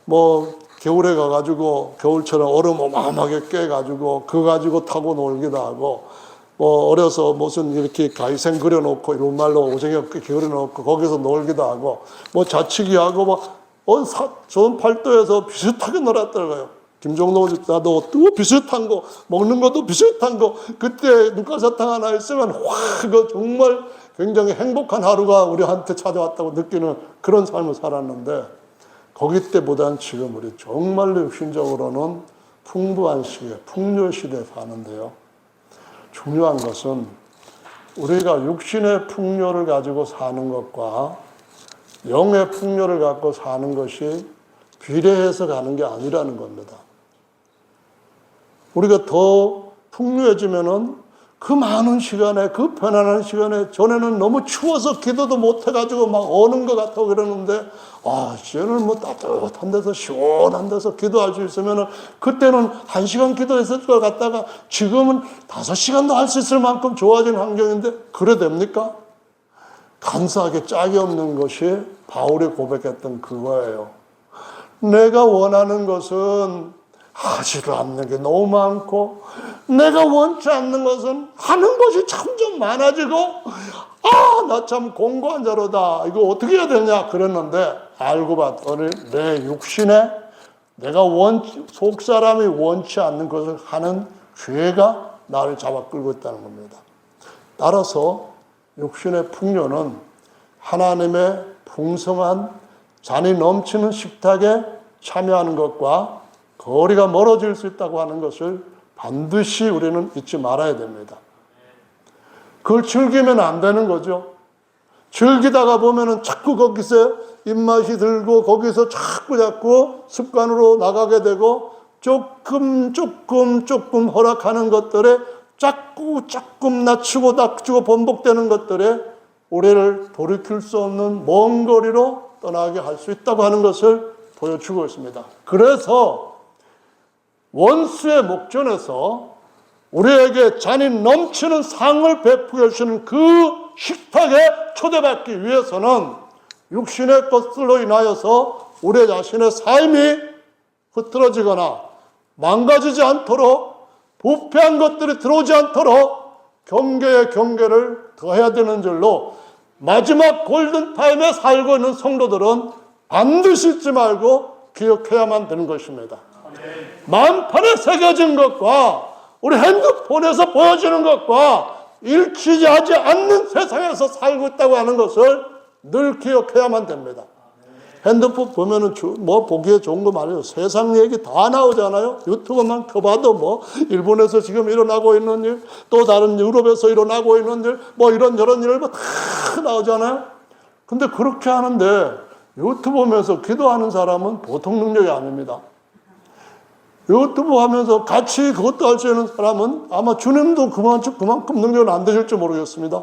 뭐 겨울에 가가지고 겨울처럼 얼음 어마어마하게 깨가지고 그거 가지고 타고 놀기도 하고, 뭐 어려서 무슨 이렇게 가위생 그려놓고 이런 말로 오징어 그려놓고 거기서 놀기도 하고, 뭐 자치기 하고 막 좋은 팔도에서 비슷하게 놀았더라고요. 김종도 나도 또 비슷한 거 먹는 것도 비슷한 거, 그때 눈가사탕 하나 있으면 그 정말 굉장히 행복한 하루가 우리한테 찾아왔다고 느끼는 그런 삶을 살았는데, 거기 때보다는 지금 우리 정말로 육신적으로는 풍부한 시대, 풍요 시대에 사는데요. 중요한 것은 우리가 육신의 풍요를 가지고 사는 것과 영의 풍요를 갖고 사는 것이 비례해서 가는 게 아니라는 겁니다. 우리가 더 풍요해지면은 그 많은 시간에, 그 편안한 시간에, 전에는 너무 추워서 기도도 못 해가지고 막 어는 것 같고 그러는데, 이제는 뭐 따뜻한 데서, 시원한 데서 기도할 수 있으면은, 그때는 1시간 기도했을 것 같다가 지금은 5시간도 할 수 있을 만큼 좋아진 환경인데, 그래 됩니까? 감사하게 짝이 없는 것이 바울이 고백했던 그거예요. 내가 원하는 것은 하지도 않는 게 너무 많고, 내가 원치 않는 것은 하는 것이 점점 많아지고, 나 참 공고한 자로다, 이거 어떻게 해야 되냐 그랬는데, 알고 봤더니 내 육신에 내가 속사람이 원치 않는 것을 하는 죄가 나를 잡아 끌고 있다는 겁니다. 따라서 육신의 풍요는 하나님의 풍성한 잔이 넘치는 식탁에 참여하는 것과 거리가 멀어질 수 있다고 하는 것을 반드시 우리는 잊지 말아야 됩니다. 그걸 즐기면 안 되는 거죠. 즐기다가 보면은 자꾸 거기서 입맛이 들고 거기서 자꾸 습관으로 나가게 되고, 조금 허락하는 것들에 조금 낮추고 번복되는 것들에 우리를 돌이킬 수 없는 먼 거리로 떠나게 할 수 있다고 하는 것을 보여주고 있습니다. 그래서 원수의 목전에서 우리에게 잔이 넘치는 상을 베풀어 주시는 그 식탁에 초대받기 위해서는 육신의 것들로 인하여서 우리 자신의 삶이 흐트러지거나 망가지지 않도록, 부패한 것들이 들어오지 않도록 경계에 경계를 더해야 되는 줄로, 마지막 골든타임에 살고 있는 성도들은 반드시 잊지 말고 기억해야만 되는 것입니다. 만판에 새겨진 것과 우리 핸드폰에서 보여지는 것과 일치하지 않는 세상에서 살고 있다고 하는 것을 늘 기억해야만 됩니다. 핸드폰 보면은 뭐 보기에 좋은 거 말이에요. 세상 얘기 다 나오잖아요. 유튜브만 켜봐도 뭐 일본에서 지금 일어나고 있는 일, 또 다른 유럽에서 일어나고 있는 일, 뭐 이런저런 일 뭐 다 나오잖아요. 근데 그렇게 하는데 유튜브 보면서 기도하는 사람은 보통 능력이 아닙니다. 유튜브 하면서 같이 그것도 할 수 있는 사람은 아마 주님도 그만큼 능력은 안 되실지 모르겠습니다.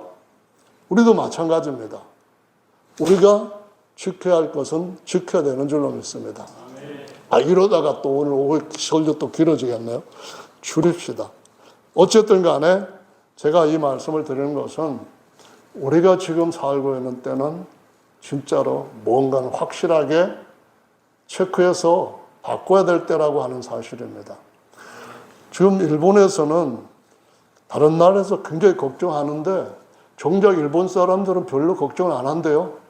우리도 마찬가지입니다. 우리가 지켜야 할 것은 지켜야 되는 줄로 믿습니다. 이러다가 또 오늘 설교 또 길어지겠네요. 줄입시다. 어쨌든 간에 제가 이 말씀을 드리는 것은, 우리가 지금 살고 있는 때는 진짜로 뭔가는 확실하게 체크해서 바꿔야 될 때라고 하는 사실입니다. 지금 일본에서는 다른 나라에서 굉장히 걱정하는데, 정작 일본 사람들은 별로 걱정을 안 한대요.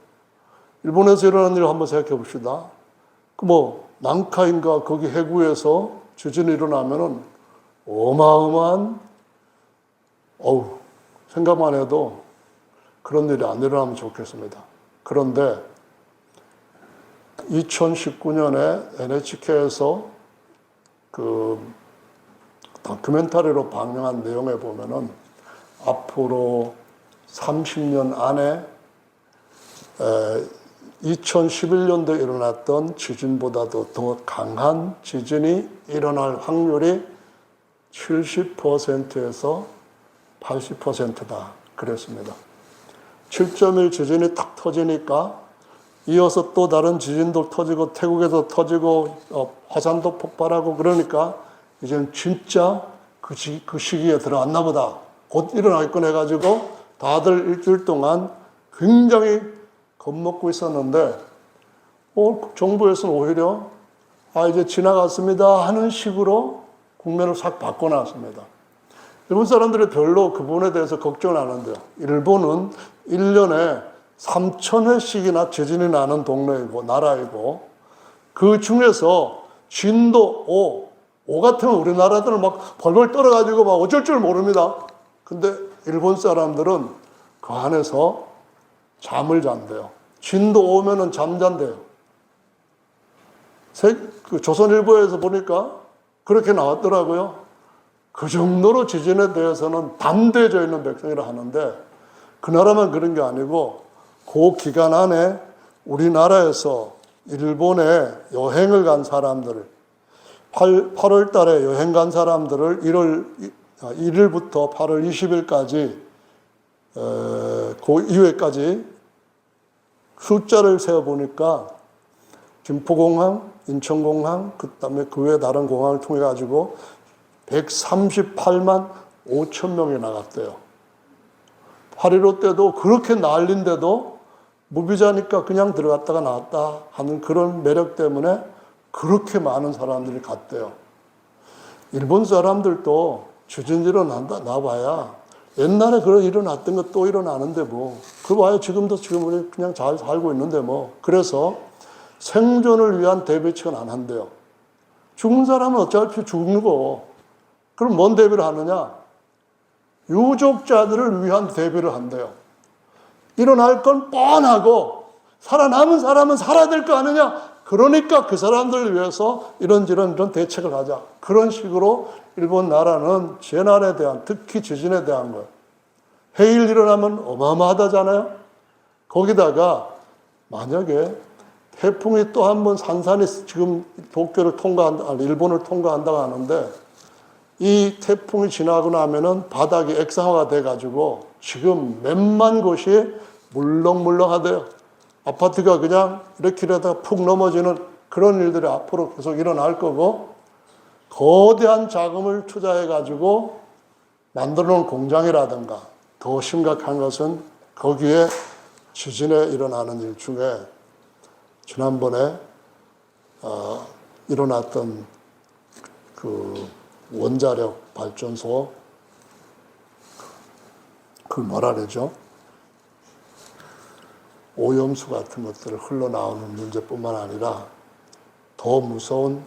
일본에서 일어난 일을 한번 생각해 봅시다. 난카인가 거기 해구에서 지진이 일어나면은 어마어마한, 생각만 해도 그런 일이 안 일어나면 좋겠습니다. 그런데 2019년에 NHK에서 그 다큐멘터리로 방영한 내용에 보면은 앞으로 30년 안에 2011년도에 일어났던 지진보다도 더 강한 지진이 일어날 확률이 70%에서 80%다. 그랬습니다. 7.1 지진이 탁 터지니까 이어서 또 다른 지진도 터지고 태국에서 터지고 화산도 폭발하고 그러니까 이제는 진짜 그 시기에 들어왔나 보다. 곧 일어나겠군 해가지고 다들 일주일 동안 굉장히 겁먹고 있었는데 정부에서는 오히려 이제 지나갔습니다 하는 식으로 국면을 싹 바꿔놨습니다. 일본 사람들이 별로 그 부분에 대해서 걱정을 안 한대요. 일본은 1년에 3,000회씩이나 지진이 나는 동네이고 나라이고 그 중에서 진도 5 같으면 우리나라들은 막 벌벌 떨어가지고 막 어쩔 줄 모릅니다. 근데 일본 사람들은 그 안에서 잠을 잔대요. 진도 5면은 잠잔대요. 그 조선일보에서 보니까 그렇게 나왔더라고요. 그 정도로 지진에 대해서는 담대해져 있는 백성이라 하는데 그 나라만 그런 게 아니고 그 기간 안에 우리나라에서 일본에 여행을 간 사람들을 8월 달에 여행 간 사람들을 1일부터 8월 20일까지 그 이후에까지 숫자를 세어보니까 김포공항, 인천공항, 그 다음에 그 외 다른 공항을 통해 가지고 138만 5천 명이 나갔대요. 8.15 때도 그렇게 난리인데도 무비자니까 그냥 들어갔다가 나왔다 하는 그런 매력 때문에 그렇게 많은 사람들이 갔대요. 일본 사람들도 지진 일어난다 나봐야 옛날에 그런 일어났던 거 또 일어나는데 뭐 그 봐요. 지금 우리 그냥 잘 살고 있는데 뭐. 그래서 생존을 위한 대비책은 안 한대요. 죽은 사람은 어차피 죽는 거. 그럼 뭔 대비를 하느냐? 유족자들을 위한 대비를 한대요. 일어날 건 뻔하고 살아남은 사람은 살아야 될 거 아니냐? 그러니까 그 사람들을 위해서 이런 대책을 하자. 그런 식으로 일본 나라는 재난에 대한, 특히 지진에 대한 거예요. 해일 일어나면 어마어마하다잖아요. 거기다가 만약에 태풍이 또 한 번 산산이 지금 일본을 통과한다고 하는데 이 태풍이 지나고 나면은 바닥이 액상화가 돼가지고 지금 몇만 곳이 물렁물렁하대요. 아파트가 그냥 이렇게 이러다가 푹 넘어지는 그런 일들이 앞으로 계속 일어날 거고 거대한 자금을 투자해가지고 만들어 놓은 공장이라든가 더 심각한 것은 거기에 지진에 일어나는 일 중에 지난번에 일어났던 그 원자력 발전소 그 뭐라 그러죠? 오염수 같은 것들을 흘러나오는 문제뿐만 아니라 더 무서운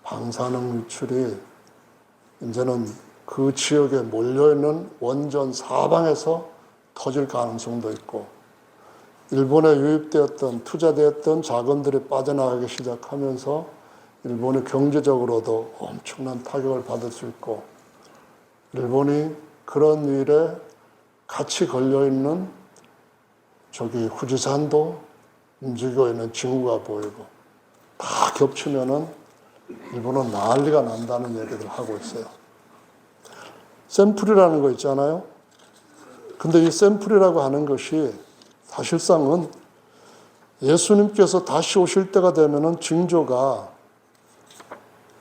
방사능 유출이 이제는 그 지역에 몰려있는 원전 사방에서 터질 가능성도 있고 일본에 유입되었던 투자되었던 자금들이 빠져나가기 시작하면서 일본이 경제적으로도 엄청난 타격을 받을 수 있고 일본이 그런 일에 같이 걸려있는 저기 후지산도 움직이고 있는 징후가 보이고 다 겹치면은 일본은 난리가 난다는 얘기를 하고 있어요. 샘플이라는 거 있잖아요. 근데 이 샘플이라고 하는 것이 사실상은 예수님께서 다시 오실 때가 되면은 징조가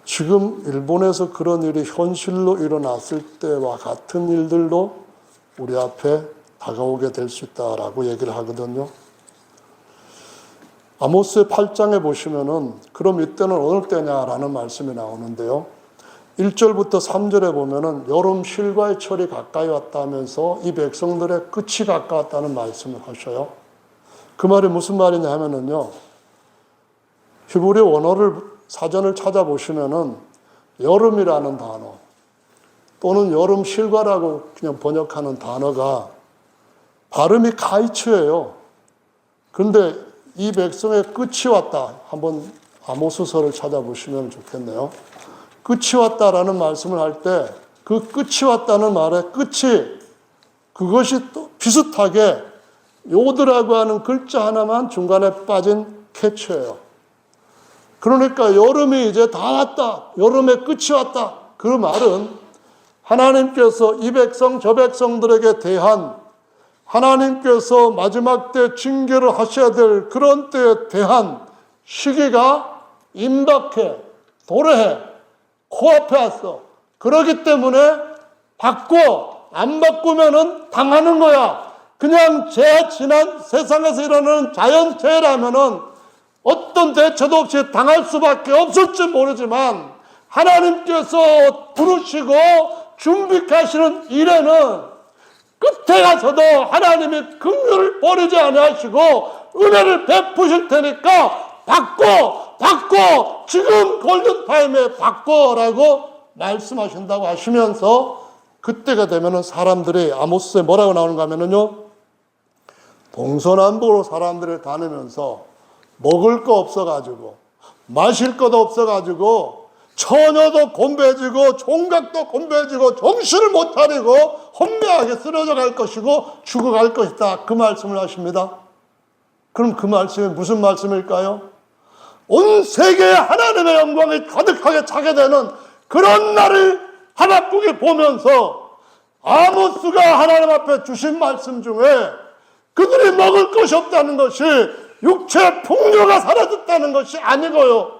지금 일본에서 그런 일이 현실로 일어났을 때와 같은 일들도 우리 앞에 다가오게 될 수 있다라고 얘기를 하거든요. 아모스의 8장에 보시면은 그럼 이때는 어느 때냐라는 말씀이 나오는데요. 1절부터 3절에 보면은 여름 실과의 철이 가까이 왔다면서 이 백성들의 끝이 가까웠다는 말씀을 하셔요. 그 말이 무슨 말이냐 하면은요. 히브리 원어를 사전을 찾아보시면은 여름이라는 단어 또는 여름 실과라고 그냥 번역하는 단어가 발음이 카이츠예요. 그런데 이 백성의 끝이 왔다. 한번 아모스서를 찾아보시면 좋겠네요. 끝이 왔다라는 말씀을 할 때 그 끝이 왔다는 말의 끝이 그것이 또 비슷하게 요드라고 하는 글자 하나만 중간에 빠진 캐치예요. 그러니까 여름이 이제 다 왔다. 여름의 끝이 왔다. 그 말은 하나님께서 이 백성 저 백성들에게 대한 하나님께서 마지막 때 징계를 하셔야 될 그런 때에 대한 시기가 임박해, 도래해, 코앞에 왔어. 그렇기 때문에 바꿔, 안 바꾸면은 당하는 거야. 그냥 지난 세상에서 일어나는 자연재해라면은 어떤 대처도 없이 당할 수밖에 없을지 모르지만 하나님께서 부르시고 준비하시는 일에는 끝에 가서도 하나님이 긍휼을 버리지 아니하시고 은혜를 베푸실 테니까 바꿔 지금 골든타임에 바꿔라고 말씀하신다고 하시면서 그때가 되면은 사람들이 아모스에 뭐라고 나오는가 하면은요, 동서남북으로 사람들이 다니면서 먹을 거 없어가지고 마실 것도 없어가지고 처녀도 곤배해지고 총각도 곤배해지고 정신을 못 차리고 혼미하게 쓰러져 갈 것이고 죽어갈 것이다, 그 말씀을 하십니다. 그럼 그 말씀이 무슨 말씀일까요? 온 세계에 하나님의 영광이 가득하게 차게 되는 그런 날을 하박국이 보면서 아모스가 하나님 앞에 주신 말씀 중에 그들이 먹을 것이 없다는 것이 육체의 풍요가 사라졌다는 것이 아니고요,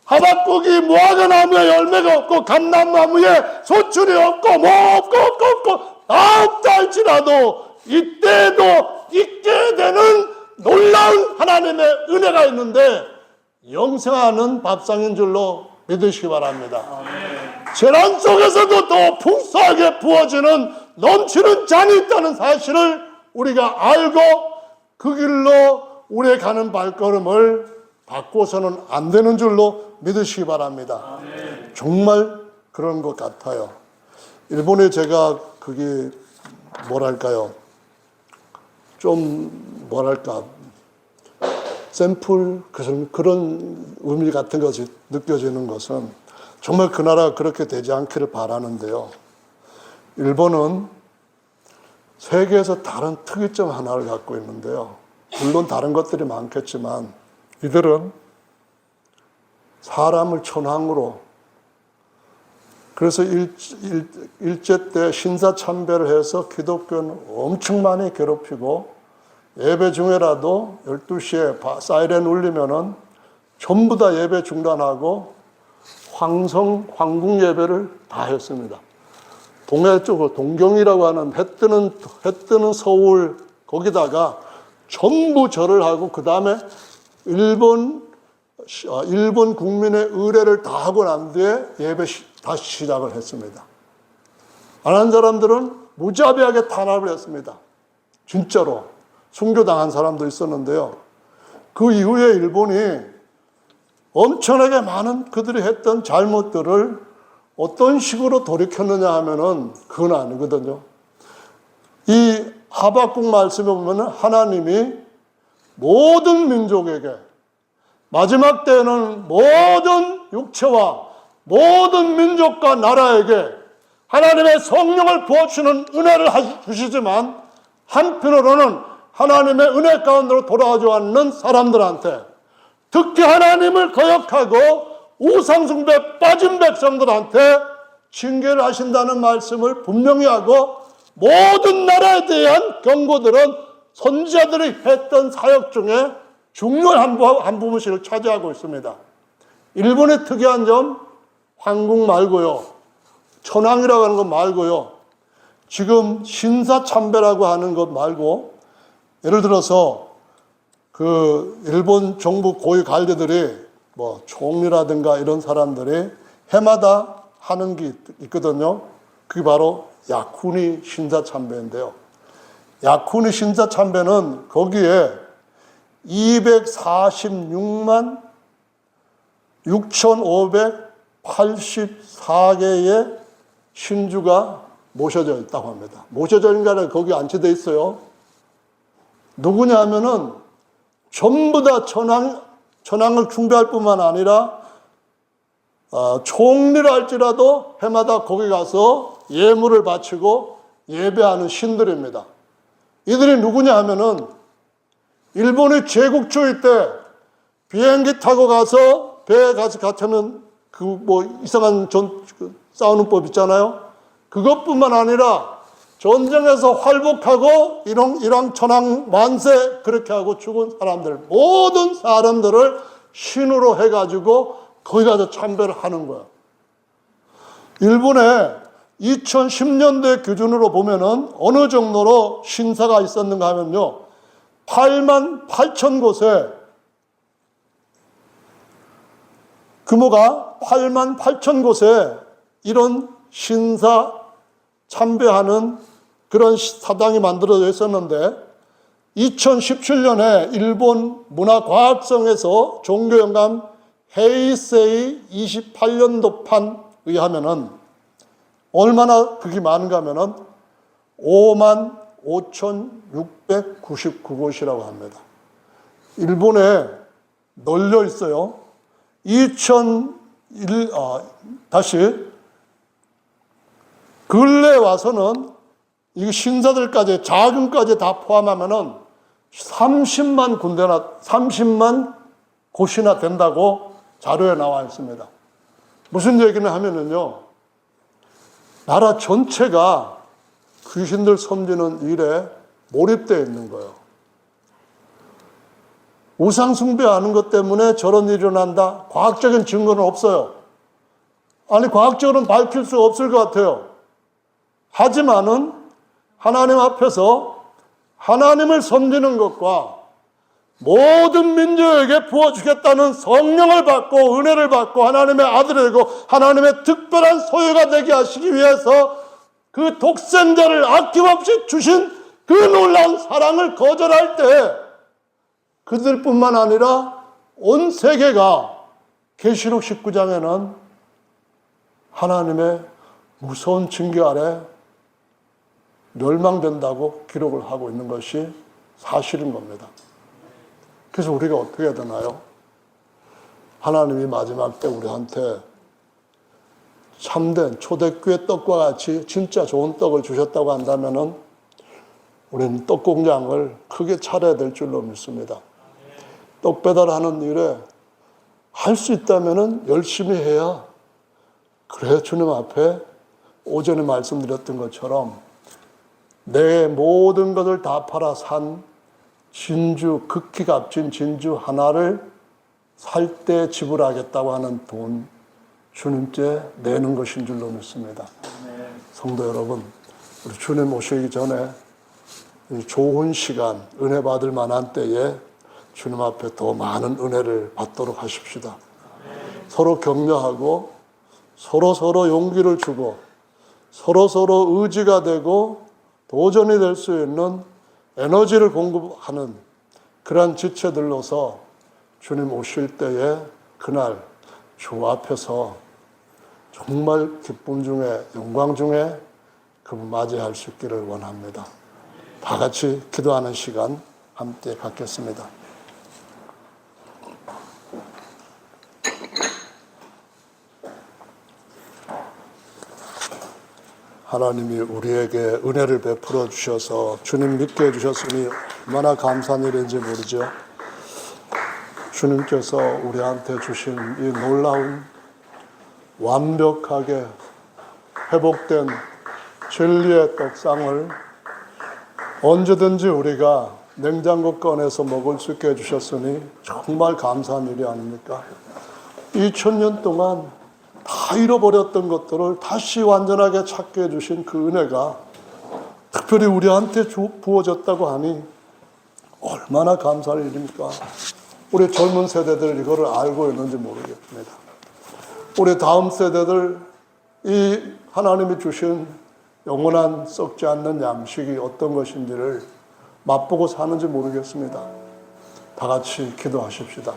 하박국이 무화과 나무에 열매가 없고 감람나무에 소출이 없고 뭐 없고 다 없다 할지라도 이때에도 있게 되는 놀라운 하나님의 은혜가 있는데 영생하는 밥상인 줄로 믿으시기 바랍니다. 재난 속에서도 더 풍성하게 부어지는 넘치는 잔이 있다는 사실을 우리가 알고 그 길로 우리의 가는 발걸음을 바꿔서는 안 되는 줄로 믿으시기 바랍니다. 정말 그런 것 같아요. 일본에 제가 그게 뭐랄까요, 좀 뭐랄까 샘플 그런 의미 같은 것이 느껴지는 것은 정말 그 나라가 그렇게 되지 않기를 바라는데요, 일본은 세계에서 다른 특이점 하나를 갖고 있는데요, 물론 다른 것들이 많겠지만 이들은 사람을 천황으로, 그래서 일제 때 신사참배를 해서 기독교는 엄청 많이 괴롭히고 예배 중에라도 12시에 사이렌 울리면은 전부 다 예배 중단하고 황궁 예배를 다 했습니다. 동해 쪽으로 동경이라고 하는 해 뜨는 서울 거기다가 전부 절을 하고 그 다음에 일본 국민의 의례를 다 하고 난 뒤에 예배 다시 시작을 했습니다. 안 한 사람들은 무자비하게 탄압을 했습니다. 진짜로 순교당한 사람도 있었는데요, 그 이후에 일본이 엄청나게 많은 그들이 했던 잘못들을 어떤 식으로 돌이켰느냐 하면은 그건 아니거든요. 이 하박국 말씀에 보면 하나님이 모든 민족에게 마지막 때에는 모든 육체와 모든 민족과 나라에게 하나님의 성령을 부어주는 은혜를 주시지만 한편으로는 하나님의 은혜 가운데로 돌아오지 않는 사람들한테, 특히 하나님을 거역하고 우상숭배에 빠진 백성들한테 징계를 하신다는 말씀을 분명히 하고, 모든 나라에 대한 경고들은 선지자들이 했던 사역 중에 중요한 한 부분씩을 차지하고 있습니다. 일본의 특이한 점, 황궁 말고요, 천황이라고 하는 것 말고요, 지금 신사참배라고 하는 것 말고, 예를 들어서 그 일본 정부 고위 관리들이 뭐 총리라든가 이런 사람들이 해마다 하는 게 있거든요. 그게 바로 야쿠니 신사참배인데요, 야쿠니 신사참배는 거기에 246만 6,584개의 신주가 모셔져 있다고 합니다. 모셔져 있는 게 아니라 거기 안치되어 있어요. 누구냐 하면은 전부 다 천황을 숭배할 뿐만 아니라 총리를 할지라도 해마다 거기 가서 예물을 바치고 예배하는 신들입니다. 이들이 누구냐 하면은 일본의 제국주의 때 비행기 타고 가서 배에 가서 갇혀는 그 뭐 이상한 싸우는 법 있잖아요. 그것뿐만 아니라 전쟁에서 활복하고 일왕천왕 만세 그렇게 하고 죽은 사람들, 모든 사람들을 신으로 해가지고 거기 가서 참배를 하는 거야. 일본의 2010년대 기준으로 보면은 어느 정도로 신사가 있었는가 하면요, 8만 8천 곳에, 규모가 8만 8천 곳에 이런 신사 참배하는 그런 사당이 만들어져 있었는데, 2017년에 일본 문화과학성에서 종교영감 헤이세이 28년도판 의하면은 얼마나 그게 많은가 하면은 5만 5,699곳이라고 합니다. 일본에 널려 있어요. 다시 근래 와서는 이 신사들까지, 자금까지 다 포함하면은 30만 곳이나 된다고 자료에 나와 있습니다. 무슨 얘기는 하면은요, 나라 전체가 귀신들 섬기는 일에 몰입되어 있는 거예요. 우상 숭배하는 것 때문에 저런 일이 일어난다? 과학적인 증거는 없어요. 아니, 과학적으로는 밝힐 수 없을 것 같아요. 하지만은 하나님 앞에서 하나님을 섬기는 것과 모든 민족에게 부어주겠다는 성령을 받고 은혜를 받고 하나님의 아들이 되고 하나님의 특별한 소유가 되게 하시기 위해서 그 독생자를 아낌없이 주신 그 놀라운 사랑을 거절할 때 그들뿐만 아니라 온 세계가 계시록 19장에는 하나님의 무서운 징계 아래 멸망된다고 기록을 하고 있는 것이 사실인 겁니다. 그래서 우리가 어떻게 해야 되나요? 하나님이 마지막 때 우리한테 참된 초대교회 떡과 같이 진짜 좋은 떡을 주셨다고 한다면은 우리는 떡 공장을 크게 차려야 될 줄로 믿습니다. 떡 배달하는 일에 할 수 있다면은 열심히 해야, 그래 주님 앞에 오전에 말씀드렸던 것처럼 내 모든 것을 다 팔아 산 진주, 극히 값진 진주 하나를 살 때 지불하겠다고 하는 돈 주님께 내는 것인 줄로 믿습니다. 성도 여러분, 우리 주님 오시기 전에 좋은 시간, 은혜 받을 만한 때에 주님 앞에 더 많은 은혜를 받도록 하십시다. 서로 격려하고 서로 용기를 주고 서로 의지가 되고 도전이 될 수 있는 에너지를 공급하는 그러한 지체들로서 주님 오실 때에 그날 주 앞에서 정말 기쁨 중에 영광 중에 그분 맞이할 수 있기를 원합니다. 다 같이 기도하는 시간 함께 갖겠습니다. 하나님이 우리에게 은혜를 베풀어 주셔서 주님 믿게 해주셨으니 얼마나 감사한 일인지 모르죠. 주님께서 우리한테 주신 이 놀라운 완벽하게 회복된 진리의 떡상을 언제든지 우리가 냉장고 꺼내서 먹을 수 있게 해주셨으니 정말 감사한 일이 아닙니까? 2000년 동안 다 잃어버렸던 것들을 다시 완전하게 찾게 해주신 그 은혜가 특별히 우리한테 부어졌다고 하니 얼마나 감사할 일입니까? 우리 젊은 세대들 이거를 알고 있는지 모르겠습니다. 우리 다음 세대들 이 하나님이 주신 영원한 썩지 않는 양식이 어떤 것인지를 맛보고 사는지 모르겠습니다. 다 같이 기도하십시다.